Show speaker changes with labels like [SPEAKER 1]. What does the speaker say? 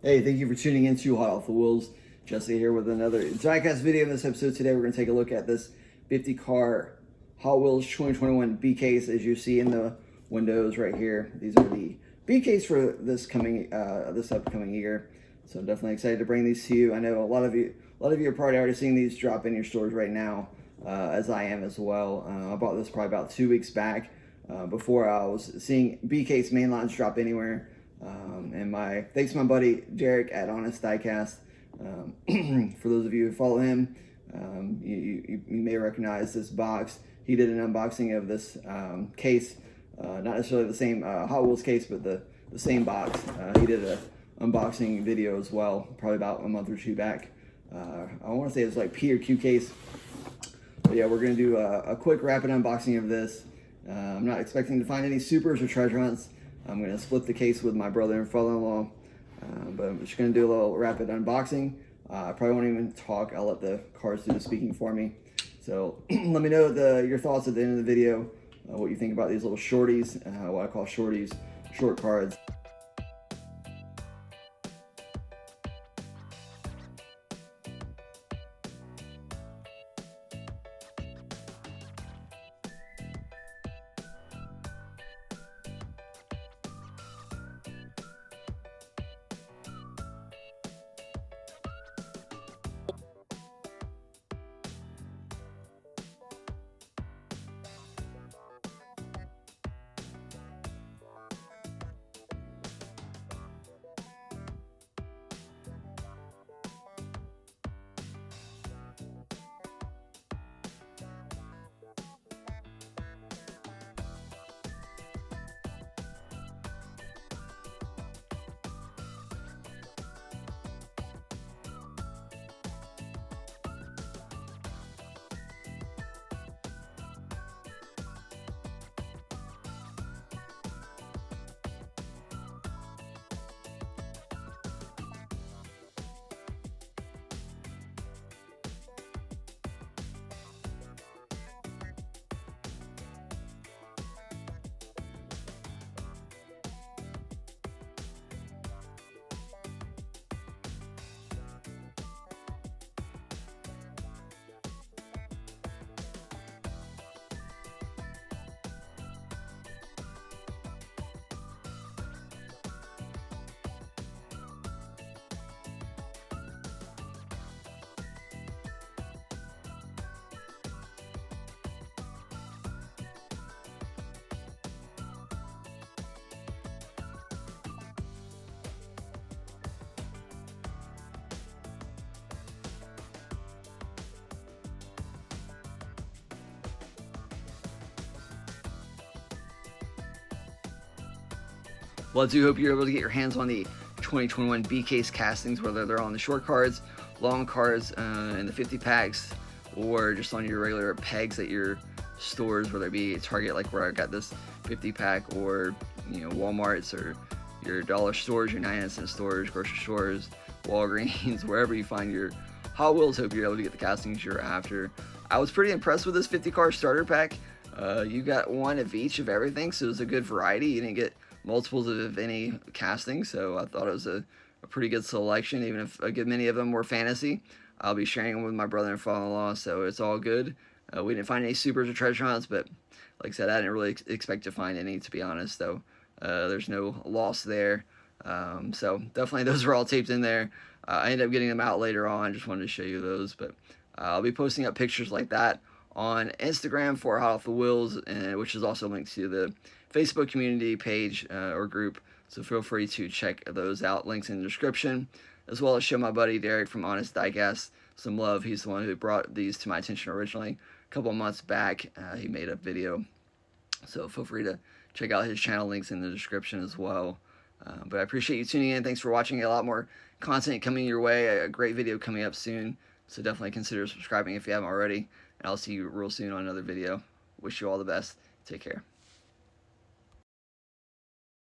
[SPEAKER 1] Hey, thank you for tuning in to Hot Off the Wheels. Jesse here with another Diecast video. In this episode today, we're going to take a look at this 50 car Hot Wheels 2021 B case. As you see in the windows right here, these are the B case for this upcoming year. So I'm definitely excited to bring these to you. I know a lot of you are probably already seeing these drop in your stores right now, as I am as well. I bought this probably about 2 weeks back. Before I was seeing B case main lines drop anywhere. And thanks to my buddy Derek at Honest Diecast. For those of you who follow him, you may recognize this box. He did an unboxing of this case, not necessarily the same Hot Wheels case, but the same box. He did an unboxing video as well, probably about a month or two back. I want to say it's like P or Q case. But yeah, we're going to do a quick rapid unboxing of this. I'm not expecting to find any supers or treasure hunts. I'm going to split the case with my brother and father-in-law, but I'm just going to do a little rapid unboxing. I probably won't even talk. I'll let the cards do the speaking for me. So let me know your thoughts at the end of the video, what you think about these little shorties, what I call shorties, short cards. Well, I do hope you're able to get your hands on the 2021 B case castings, whether they're on the short cards, long cards, and the 50 packs, or just on your regular pegs at your stores, whether it be Target, like where I got this 50 pack, or Walmart's, or your dollar stores, your 99-cent stores, grocery stores, Walgreens, wherever you find your Hot Wheels. Hope you're able to get the castings you're after. I was pretty impressed with this 50 car starter pack. You got one of each of everything, so it was a good variety. You didn't get multiples of any casting, so I thought it was a pretty good selection, even if a good many of them were fantasy. I'll be sharing them with my brother and father-in-law, so it's all good. We didn't find any supers or treasure hunts, but like I said, I didn't really expect to find any, to be honest, so there's no loss there. So definitely those are all taped in there. I ended up getting them out later on. Just wanted to show you those, but I'll be posting up pictures like that on Instagram for Hot Off the Wheels, which is also linked to the Facebook community page or group, so feel free to check those out. Links in the description, as well as show my buddy Derek from Honest Diecast some love. He's the one who brought these to my attention originally a couple months back. He made a video, so feel free to check out his channel. Links in the description as well. But I appreciate you tuning in. Thanks for watching. A lot more content coming your way. A great video coming up soon, so definitely consider subscribing if you haven't already. And I'll see you real soon on another video. Wish you all the best. Take care.